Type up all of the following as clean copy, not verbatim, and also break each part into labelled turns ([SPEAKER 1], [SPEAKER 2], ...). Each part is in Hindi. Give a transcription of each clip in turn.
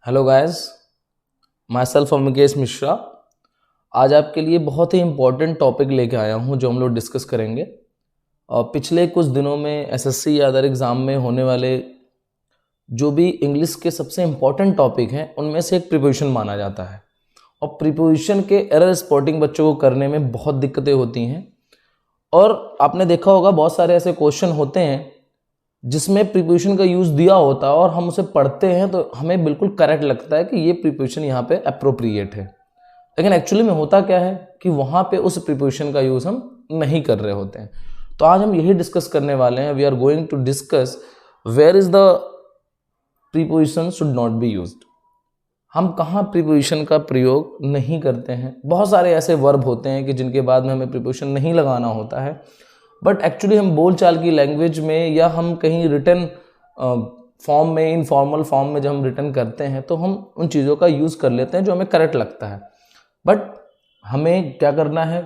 [SPEAKER 1] Hello guys, myself Amikesh Mishra. आज आपके लिए बहुत ही इम्पोर्टेंट टॉपिक लेके आया हूँ जो हम लोग डिस्कस करेंगे। और पिछले कुछ दिनों में एसएससी या अदर एग्ज़ाम में होने वाले जो भी इंग्लिश के सबसे इम्पोर्टेंट टॉपिक हैं उनमें से एक प्रिपोजिशन माना जाता है। और प्रिपोजिशन के एरर स्पॉटिंग बच्चों को करने में बहुत दिक्कतें होती हैं। और आपने देखा होगा बहुत सारे ऐसे क्वेश्चन होते हैं जिसमें प्रीपोजिशन का यूज़ दिया होता है और हम उसे पढ़ते हैं तो हमें बिल्कुल करेक्ट लगता है कि ये प्रीपोजिशन यहाँ पे अप्रोप्रिएट है, लेकिन एक्चुअली में होता क्या है कि वहाँ पे उस प्रीपोजिशन का यूज़ हम नहीं कर रहे होते हैं। तो आज हम यही डिस्कस करने वाले हैं। We are going to discuss where is the preposition should not be used. हम कहाँ प्रीपोजिशन का प्रयोग नहीं करते हैं। बहुत सारे ऐसे वर्ब होते हैं कि जिनके बाद में हमें प्रीपोजिशन नहीं लगाना होता है, बट एक्चुअली हम बोलचाल की लैंग्वेज में या हम कहीं रिटन फॉर्म में, इनफॉर्मल फॉर्म में जब हम रिटन करते हैं तो हम उन चीज़ों का यूज़ कर लेते हैं जो हमें करेक्ट लगता है। बट हमें क्या करना है,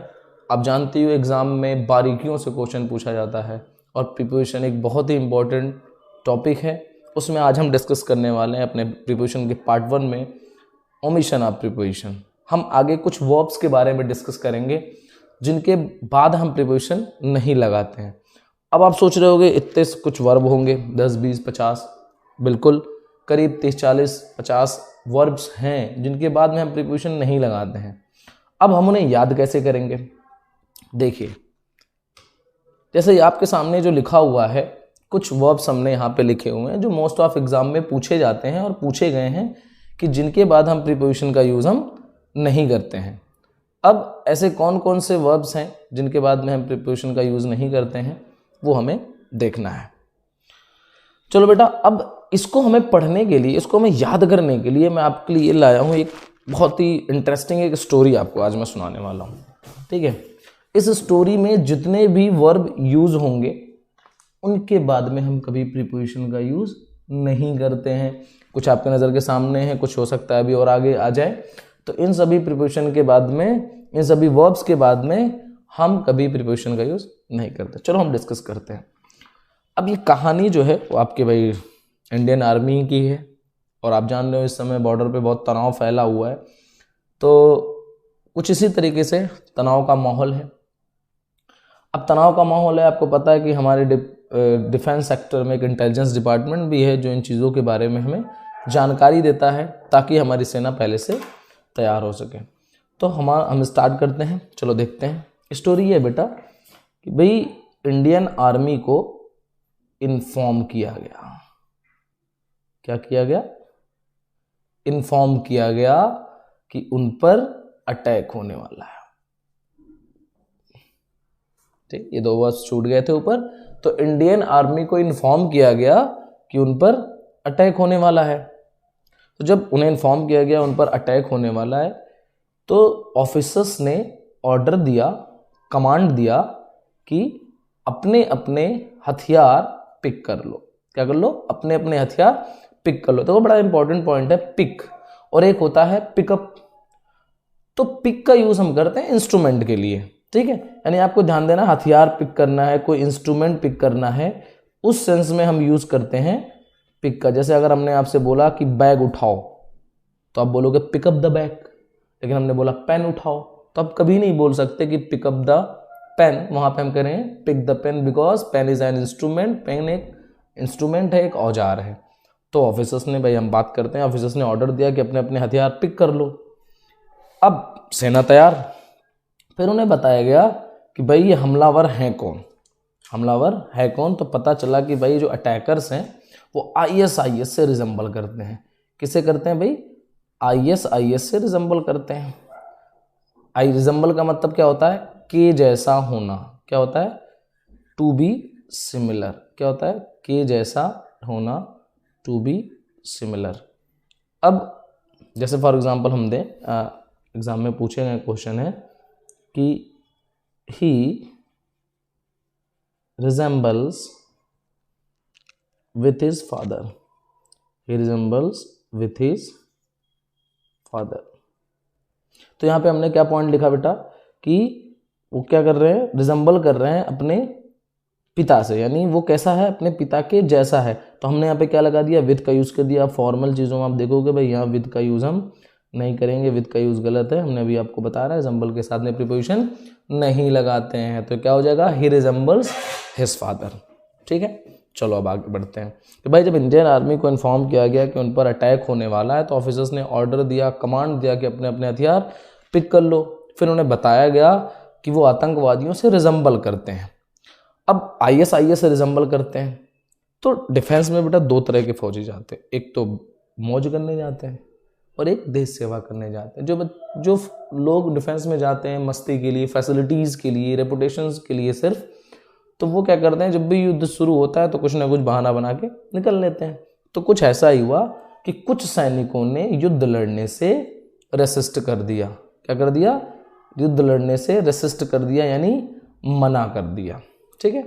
[SPEAKER 1] आप जानती हो एग्ज़ाम में बारीकियों से क्वेश्चन पूछा जाता है और प्रीपोजिशन एक बहुत ही इम्पॉर्टेंट टॉपिक है। उसमें आज हम डिस्कस करने वाले हैं अपने प्रीपोजिशन के पार्ट 1 में ओमिशन ऑफ प्रीपोजिशन। हम आगे कुछ वर्ब्स के बारे में डिस्कस करेंगे जिनके बाद हम प्रीपोजिशन नहीं लगाते हैं। अब आप सोच रहे होंगे इतने कुछ वर्ब होंगे 10, 20, 50, बिल्कुल करीब 30, 40, 50 वर्ब्स हैं जिनके बाद में हम प्रीपोजिशन नहीं लगाते हैं। अब हम उन्हें याद कैसे करेंगे? देखिए, जैसे आपके सामने जो लिखा हुआ है, कुछ वर्ब्स हमने यहाँ पे लिखे हुए हैं जो मोस्ट ऑफ एग्जाम में पूछे जाते हैं और पूछे गए हैं कि जिनके बाद हम प्रीपोजिशन का यूज़ हम नहीं करते हैं। अब ऐसे कौन कौन से वर्ब्स हैं जिनके बाद में हम प्रीपोजिशन का यूज़ नहीं करते हैं, वो हमें देखना है। चलो बेटा, अब इसको हमें पढ़ने के लिए, इसको हमें याद करने के लिए मैं आपके लिए लाया हूँ एक बहुत ही इंटरेस्टिंग एक स्टोरी आपको आज मैं सुनाने वाला हूँ। ठीक है, इस स्टोरी में जितने भी वर्ब यूज़ होंगे उनके बाद में हम कभी प्रीपोजिशन का यूज़ नहीं करते हैं। कुछ आपके नज़र के सामने है, कुछ हो सकता है अभी और आगे आ जाए। तो इन सभी प्रीपोजिशन के बाद में, इन सभी वर्ब्स के बाद में हम कभी प्रीपोजिशन का यूज़ नहीं करते। चलो हम डिस्कस करते हैं। अब ये कहानी जो है वो आपके भाई इंडियन आर्मी की है और आप जान रहे हो इस समय बॉर्डर पे बहुत तनाव फैला हुआ है। तो कुछ इसी तरीके से तनाव का माहौल है। अब तनाव का माहौल है, आपको पता है कि हमारे डिफेंस सेक्टर में एक इंटेलिजेंस डिपार्टमेंट भी है जो इन चीज़ों के बारे में हमें जानकारी देता है ताकि हमारी सेना पहले से तैयार हो सके। तो हम स्टार्ट करते हैं। चलो देखते हैं। स्टोरी है बेटा कि भाई इंडियन आर्मी को इन्फॉर्म किया गया। क्या किया गया? इन्फॉर्म किया गया कि उन पर अटैक होने वाला है। ठीक, ये दो वर्ड्स छूट गए थे ऊपर। तो इंडियन आर्मी को इन्फॉर्म किया गया कि उन पर अटैक होने वाला है। तो जब उन्हें इन्फॉर्म किया गया उन पर अटैक होने वाला है तो ऑफिसर्स ने ऑर्डर दिया, कमांड दिया कि अपने अपने हथियार पिक कर लो। क्या कर लो? अपने अपने हथियार पिक कर लो। तो वो बड़ा इंपॉर्टेंट पॉइंट है, पिक। और एक होता है पिकअप। तो पिक का यूज हम करते हैं इंस्ट्रूमेंट के लिए। ठीक है, यानी आपको ध्यान देना, हथियार पिक करना है, कोई इंस्ट्रूमेंट पिक करना है, उस सेंस में हम यूज करते हैं पिक का। जैसे अगर हमने आपसे बोला कि बैग उठाओ तो आप बोलोगे पिकअप द बैग, लेकिन हमने बोला पेन उठाओ तो आप कभी नहीं बोल सकते कि पिकअप द पेन। वहां पे हम करें pick the pen, because pen is an instrument. Pen एक इंस्ट्रूमेंट है, एक औजार है। तो ऑफिसर्स ने, भाई हम बात करते हैं, ऑफिसर्स ने ऑर्डर दिया कि अपने अपने हथियार पिक कर लो। अब सेना तैयार। फिर उन्हें बताया गया कि भाई ये हमलावर हैं कौन, हमलावर है कौन। तो पता चला कि भाई जो अटैकर्स हैं वो ISIS से रिजेंबल करते हैं। किसे करते हैं भाई? ISIS से रिजेंबल करते हैं। आई रिजेंबल का मतलब क्या होता है? के जैसा होना। क्या होता है? To be similar. क्या होता है? के जैसा होना, टू बी सिमिलर। अब जैसे फॉर एग्जांपल हम दें, एग्जाम में पूछे गए क्वेश्चन है कि ही resembles with his father. He resembles with his father. तो यहाँ पे हमने क्या पॉइंट लिखा बेटा कि वो क्या कर रहे हैं? रिजेंबल कर रहे हैं अपने पिता से, यानी वो कैसा है, अपने पिता के जैसा है। तो हमने यहाँ पे क्या लगा दिया, विद का यूज़ कर दिया। फॉर्मल चीज़ों में आप देखोगे भाई यहाँ विद का यूज़ हम नहीं करेंगे, विद का यूज़ गलत है, हमने अभी आपको बता रहा है एग्जाम्पल के साथ में प्रीपोजिशन नहीं लगाते हैं। तो क्या हो जाएगा, ही रिजेंबल्स हिज फादर। ठीक है, चलो अब आगे बढ़ते हैं। कि भाई जब इंडियन आर्मी को इन्फॉर्म किया गया कि उन पर अटैक होने वाला है तो ऑफिसर्स ने ऑर्डर दिया, कमांड दिया कि अपने अपने हथियार पिक कर लो। फिर उन्हें बताया गया कि वो आतंकवादियों से रिजेंबल करते हैं। अब ISIS से रिजेंबल करते हैं तो डिफेंस में बेटा दो तरह के फौजी जाते हैं, एक तो मौज करने जाते हैं और एक देश सेवा करने जाते हैं। जो लोग डिफेंस में जाते हैं मस्ती के लिए, फैसिलिटीज़ के लिए, रेपुटेशंस के लिए सिर्फ, तो वो क्या करते हैं, जब भी युद्ध शुरू होता है तो कुछ ना कुछ बहाना बना के निकल लेते हैं। तो कुछ ऐसा ही हुआ कि कुछ सैनिकों ने युद्ध लड़ने से रेसिस्ट कर दिया। क्या कर दिया, युद्ध लड़ने से रेसिस्ट कर दिया, यानी मना कर दिया। ठीक है,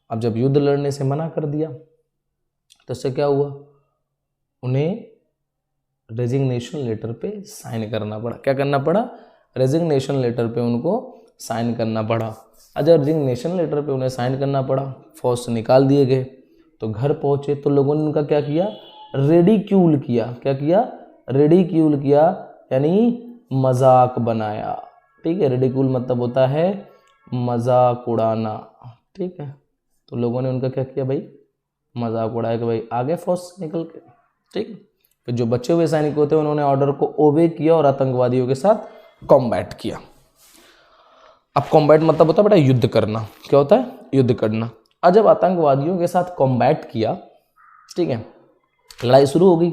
[SPEAKER 1] अब जब युद्ध लड़ने से मना कर दिया तो इससे क्या हुआ, उन्हें रेजिग्नेशन लेटर पे साइन करना पड़ा। क्या करना पड़ा, रेजिग्नेशन लेटर पे उनको साइन करना पड़ा। जब रेजिग्नेशन लेटर पे उन्हें साइन करना पड़ा, फौज से निकाल दिए गए। तो घर पहुंचे तो लोगों ने उनका क्या किया, रेडिक्यूल किया। क्या किया, रेडिक्यूल किया, यानी मजाक बनाया। ठीक है, रेडिक्यूल मतलब होता है मजाक उड़ाना। ठीक है, तो लोगों ने उनका क्या किया भाई, मजाक उड़ाया कि भाई आगे फौज से निकल के। ठीक, फिर जो बचे हुए सैनिक होते हैं उन्होंने ऑर्डर को ओबे किया और आतंकवादियों के साथ कॉम्बैट किया। अब कॉम्बैट मतलब होता है बेटा युद्ध करना। क्या होता है, युद्ध करना। अब जब आतंकवादियों के साथ कॉम्बैट किया, ठीक है, लड़ाई शुरू हो गई।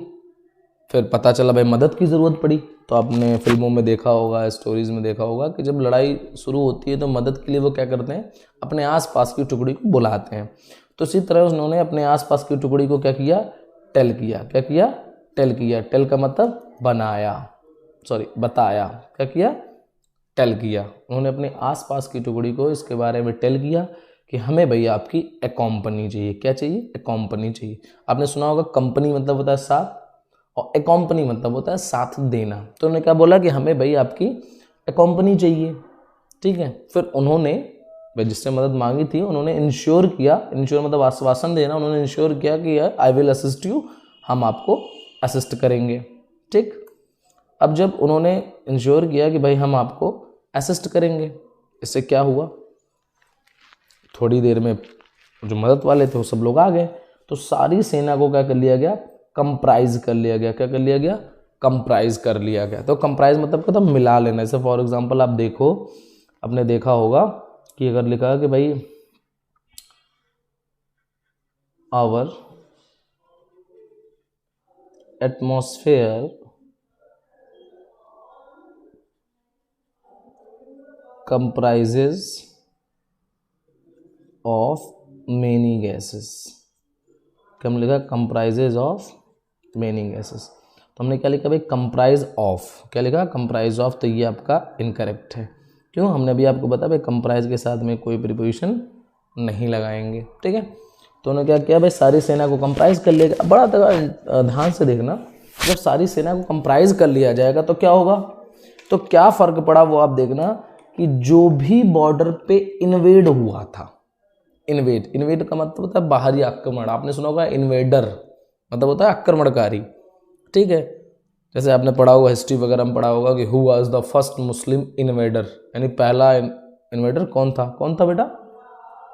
[SPEAKER 1] फिर पता चला भाई मदद की ज़रूरत पड़ी। तो आपने फिल्मों में देखा होगा, स्टोरीज में देखा होगा कि जब लड़ाई शुरू होती है तो मदद के लिए वो क्या करते हैं, अपने आसपास की टुकड़ी को बुलाते हैं। तो इसी तरह उन्होंने अपने आसपास की टुकड़ी को क्या किया, टेल किया। क्या किया, टेल किया। टेल का मतलब बनाया, सॉरी बताया। क्या किया, टेल किया। उन्होंने अपने आसपास की टुकड़ी को इसके बारे में टेल किया कि हमें भैया आपकी एकॉम्पनी चाहिए। क्या चाहिए, एकॉम्पनी चाहिए। आपने सुना होगा कंपनी मतलब होता है साथ और एकॉम्पनी मतलब होता है साथ देना। तो उन्होंने क्या बोला कि हमें भाई आपकी एकॉम्पनी चाहिए। ठीक है, फिर उन्होंने भाई जिससे मदद मांगी थी उन्होंने इंश्योर किया, इंश्योर मतलब आश्वासन देना, उन्होंने इंश्योर किया कि आई विल असिस्ट यू, हम आपको असिस्ट करेंगे। ठीक, अब जब उन्होंने इंश्योर किया कि भाई हम आपको असिस्ट करेंगे, इससे क्या हुआ, थोड़ी देर में जो मदद वाले थे वो सब लोग आ गए। तो सारी सेना को क्या कर लिया गया, कंप्राइज कर लिया गया। क्या कर लिया गया, कंप्राइज कर लिया गया। तो कंप्राइज मतलब क्या था, मिला लेना। जैसे फॉर एग्जांपल आप देखो, आपने देखा होगा कि अगर लिखा है कि भाई our atmosphere comprises of many gases। क्या हमने लिखा, comprises of many gases। तो हमने क्या लिखा भाई, comprise of। क्या लिखा, comprise of। तो ये आपका इनकरेक्ट है। क्यों, हमने अभी आपको बताया भाई comprise के साथ में कोई प्रीपोजिशन नहीं लगाएंगे। ठीक है, तो उन्होंने क्या किया भाई, सारी सेना को कंप्राइज कर लिया। बड़ा ध्यान से देखना, जब सारी सेना को कंप्राइज कर लिया जाएगा तो क्या होगा, तो क्या फर्क पड़ा वो आप देखना कि जो भी बॉर्डर पे इन्वेड हुआ था, इन्वेड का मतलब होता है बाहरी आक्रमण। आपने सुना होगा इन्वेडर मतलब होता है आक्रमणकारी। ठीक है, जैसे आपने पढ़ा होगा हिस्ट्री वगैरह में पढ़ा होगा कि who was the first Muslim invader, यानी पहला इन्वेडर कौन था बेटा,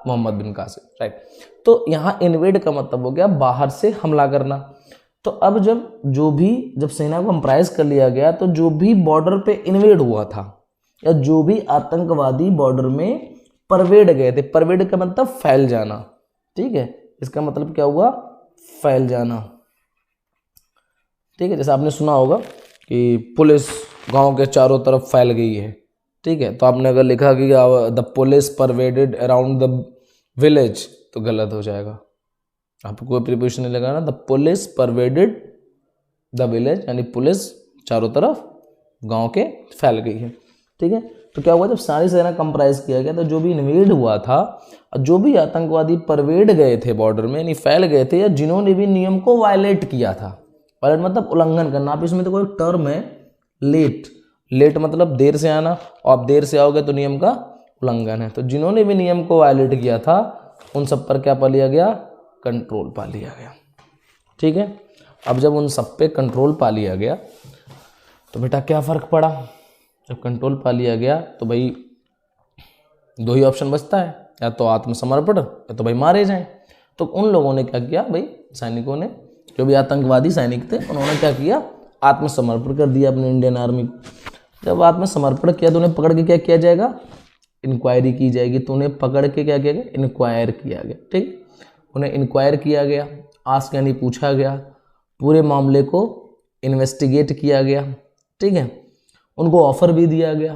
[SPEAKER 1] मोहम्मद बिन कासिम। राइट, तो यहाँ इन्वेड का मतलब हो गया बाहर से हमला करना। तो अब जब सेना को कंप्राइज कर लिया गया तो जो भी बॉर्डर पे इन्वेड हुआ था या जो भी आतंकवादी बॉर्डर में परवेड गए थे, परवेड का मतलब फैल जाना। ठीक है, इसका मतलब क्या हुआ, फैल जाना। ठीक है, जैसे आपने सुना होगा कि पुलिस गांव के चारों तरफ फैल गई है। ठीक है, तो आपने अगर लिखा कि the police pervaded around the village तो गलत हो जाएगा। आपको कोई प्रीपोजिशन नहीं लगाना, the police pervaded the village, यानी पुलिस चारों तरफ गांव के फैल गई है। ठीक है, तो क्या हुआ, जब सारी सेना कंप्राइज किया गया तो जो भी इन्वेड हुआ था और जो भी आतंकवादी परवेड गए थे बॉर्डर में, यानी फैल गए थे, या जिन्होंने भी नियम को वायलेट किया था, वायलेट मतलब उल्लंघन करना। आप इसमें तो कोई टर्म है लेट मतलब देर से आना, और आप देर से आओगे तो नियम का उल्लंघन है। तो जिन्होंने भी नियम को वायलेट किया था उन सब पर क्या पा लिया गया, कंट्रोल पा लिया गया। ठीक है, अब जब उन सब पे कंट्रोल पा लिया गया तो बेटा क्या फ़र्क पड़ा, जब कंट्रोल पा लिया गया तो भाई दो ही ऑप्शन बचता है, या तो आत्मसमर्पण या तो भाई मारे जाएं। तो उन लोगों ने क्या किया भाई, सैनिकों ने, जो भी आतंकवादी सैनिक थे, उन्होंने क्या किया, आत्मसमर्पण कर दिया अपने इंडियन आर्मी को। जब आत्मसमर्पण किया तो उन्हें पकड़ के क्या किया जाएगा, इंक्वायरी की जाएगी। तो उन्हें पकड़ के क्या किया गया, इंक्वायर किया गया। ठीक, उन्हें इंक्वायर किया गया, आस्क यानी पूछा गया, पूरे मामले को इन्वेस्टिगेट किया गया। ठीक है, उनको ऑफर भी दिया गया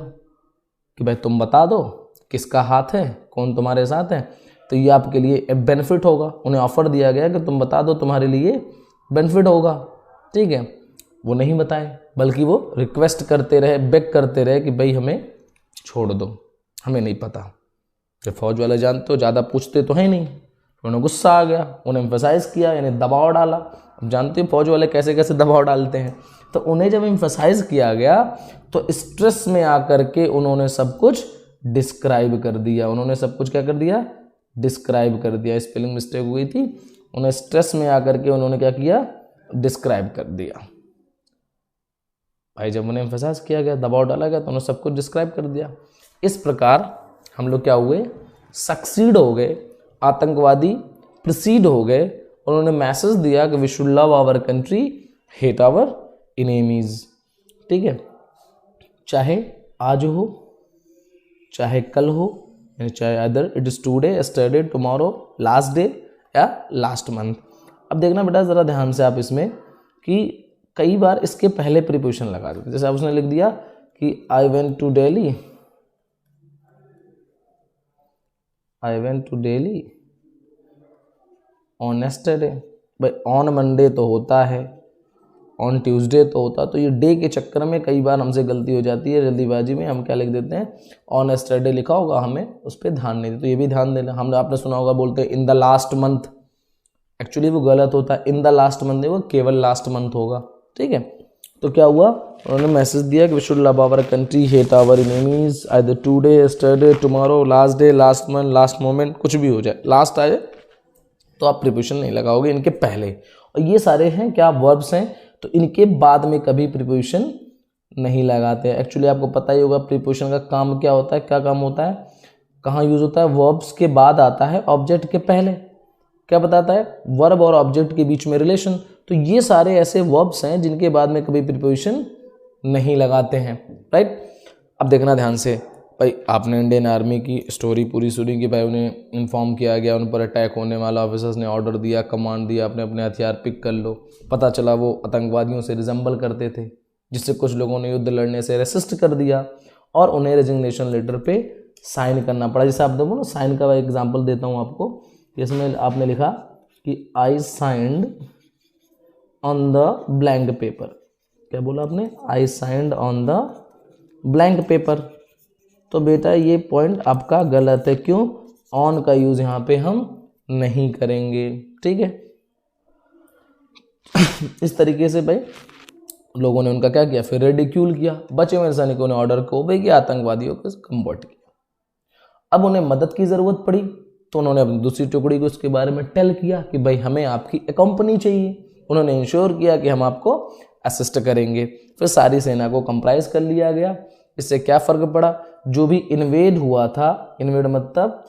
[SPEAKER 1] कि भाई तुम बता दो किसका हाथ है, कौन तुम्हारे साथ है, तो ये आपके लिए बेनिफिट होगा। उन्हें ऑफर दिया गया कि तुम बता दो, तुम्हारे लिए बेनिफिट होगा। ठीक है, वो नहीं बताए, बल्कि वो रिक्वेस्ट करते रहे, बेग करते रहे कि भाई हमें छोड़ दो, हमें नहीं पता। जब फौज वाले जानते हो ज़्यादा पूछते तो है नहीं, उन्हें गुस्सा आ गया, उन्हें एम्फसाइज किया, यानी दबाव डाला। अब जानते हो फौज वाले कैसे कैसे दबाव डालते हैं, तो उन्हें जब एम्फसाइज किया गया तो स्ट्रेस में आकर के उन्होंने सब कुछ डिस्क्राइब कर दिया। उन्होंने सब कुछ क्या कर दिया, डिस्क्राइब कर दिया। स्पेलिंग मिस्टेक हुई थी, उन्हें स्ट्रेस में आकर के उन्होंने क्या किया, डिस्क्राइब कर दिया। भाई जब उन्हें एम्फसाइज किया गया, दबाव डाला गया, तो उन्होंने सब कुछ डिस्क्राइब कर दिया। इस प्रकार हम लोग क्या हुए, सक्सीड हो गए, आतंकवादी प्रोसीड हो गए। उन्होंने मैसेज दिया कि we should love our country, hate our enemies. ठीक है, चाहे आज हो, चाहे कल हो, यानी चाहे other it is today, yesterday, tomorrow, last day या लास्ट मंथ। अब देखना बेटा ज़रा ध्यान से आप इसमें कि कई बार इसके पहले प्रीपोजिशन लगा देते। जैसे आप उसने लिख दिया कि I went to Delhi, I went to Delhi on yesterday. भाई ऑन मंडे तो होता है, ऑन ट्यूसडे तो होता, तो ये डे के चक्कर में कई बार हमसे गलती हो जाती है, जल्दीबाजी में हम क्या लिख देते हैं, ऑन यस्टरडे लिखा होगा, हमें उस पर ध्यान नहीं देते। तो ये भी ध्यान देना, हमने आपने सुना होगा बोलते हैं in the last month, actually वो गलत होता है, इन द लास्ट मंथ नहीं, वो केवल लास्ट मंथ होगा। ठीक है, तो क्या हुआ, उन्होंने मैसेज दिया कि we should love our country, hate our enemies, either today, yesterday, tomorrow, last day, last month, last moment, कुछ भी हो जाए, लास्ट आ जाए तो आप प्रीपोजिशन नहीं लगाओगे इनके पहले। और ये सारे हैं क्या, वर्ब्स हैं, तो इनके बाद में कभी प्रीपोजिशन नहीं लगाते। एक्चुअली आपको पता ही होगा प्रीपोजिशन का काम क्या होता है, क्या काम होता है, कहाँ यूज होता है, वर्ब्स के बाद आता है, ऑब्जेक्ट के पहले। क्या बताता है, वर्ब और ऑब्जेक्ट के बीच में रिलेशन। तो ये सारे ऐसे वर्ब्स हैं जिनके बाद में कभी प्रीपोजिशन नहीं लगाते हैं। राइट, अब देखना ध्यान से, भाई आपने इंडियन आर्मी की स्टोरी पूरी सुनी कि भाई उन्हें इन्फॉर्म किया गया, उन पर अटैक होने वाला, ऑफिसर्स ने ऑर्डर दिया, कमांड दिया, अपने अपने हथियार पिक कर लो। पता चला वो आतंकवादियों से रिजेंबल करते थे, जिससे कुछ लोगों ने युद्ध लड़ने से रेसिस्ट कर दिया और उन्हें रेजिग्नेशन लेटर पे साइन करना पड़ा। जैसे आप देखो ना, साइन का एग्जाम्पल देता हूँ आपको। इसमें आपने लिखा कि I signed on the blank paper. क्या बोला आपने, I signed on the blank paper. तो बेटा ये पॉइंट आपका गलत है। क्यों, ऑन का यूज यहाँ पे हम नहीं करेंगे। ठीक है, इस तरीके से भाई लोगों ने उनका क्या किया, फिर रेडिक्यूल किया। बचे हुए सैनिकों ने ऑर्डर को ओबे किया, आतंकवादियों को कन्वर्ट किया। अब उन्हें मदद की जरूरत पड़ी तो उन्होंने अपनी दूसरी टुकड़ी को उसके बारे में टेल किया कि भाई हमें आपकी कंपनी चाहिए। उन्होंने इंश्योर किया कि हम आपको असिस्ट करेंगे। फिर सारी सेना को कंप्राइज कर लिया गया। इससे क्या फर्क पड़ा, जो भी इन्वेड हुआ था, इन्वेड मतलब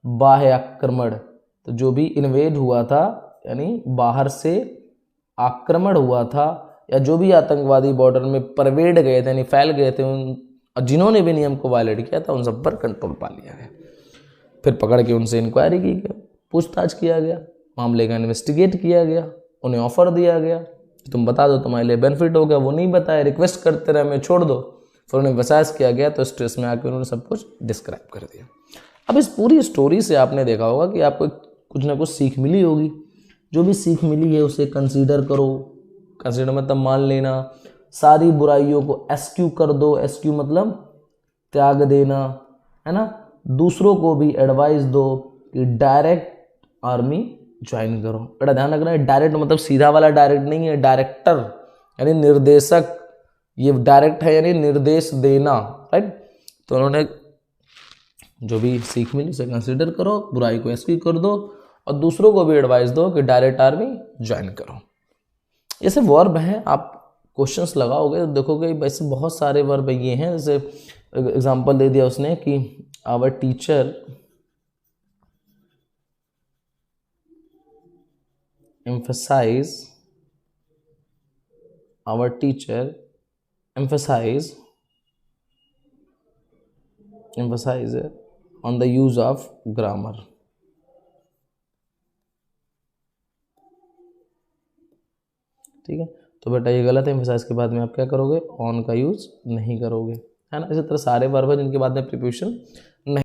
[SPEAKER 1] बाह्य आक्रमण, तो जो भी इन्वेड हुआ था यानी बाहर से आक्रमण हुआ था, या जो भी आतंकवादी बॉर्डर में परवेड गए थे यानी फैल गए थे, उन जिन्होंने भी नियम को वायलेट किया था, उन सब पर कंट्रोल पा लिया गया। फिर पकड़ के उनसे इंक्वायरी की गई, पूछताछ किया गया, मामले का इन्वेस्टिगेट किया गया, उन्हें ऑफर दिया गया कि तुम बता दो तुम्हारे लिए बेनिफिट होगा। वो नहीं बताए, रिक्वेस्ट करते रहे हमें छोड़ दो। फिर उन्हें वसाइस किया गया तो स्ट्रेस में आकर उन्होंने सब कुछ डिस्क्राइब कर दिया। अब इस पूरी स्टोरी से आपने देखा होगा कि आपको कुछ ना कुछ सीख मिली होगी। जो भी सीख मिली है उसे कंसीडर करो। कंसीडर मतलब मान लेना, सारी बुराइयों को एस्क्यू कर दो। एस्क्यू मतलब त्याग देना, है ना। दूसरों को भी एडवाइस दो कि डायरेक्ट आर्मी ज्वाइन करो। बड़ा ध्यान रखना है, डायरेक्ट मतलब सीधा वाला डायरेक्ट नहीं है, डायरेक्टर यानी निर्देशक। ये डायरेक्ट है यानी निर्देश देना, राइट। तो उन्होंने जो भी सीख मिली उसे कंसिडर करो, बुराई को एक्सक्यूज कर दो और दूसरों को भी एडवाइस दो कि डायरेक्ट आर्मी ज्वाइन करो। जैसे वर्ब हैं, आप क्वेश्चंस लगाओगे तो देखोगे वैसे बहुत सारे वर्ब ये हैं। जैसे एग्जांपल दे दिया उसने कि our teacher emphasize on the use of grammar। ठीक है, तो बेटा ये गलत है, एम्फेसाइज के बाद में आप क्या करोगे, ऑन का यूज नहीं करोगे, है ना। इसी तरह सारे वर्ब हैं जिनके बाद में प्रीपोजिशन नहीं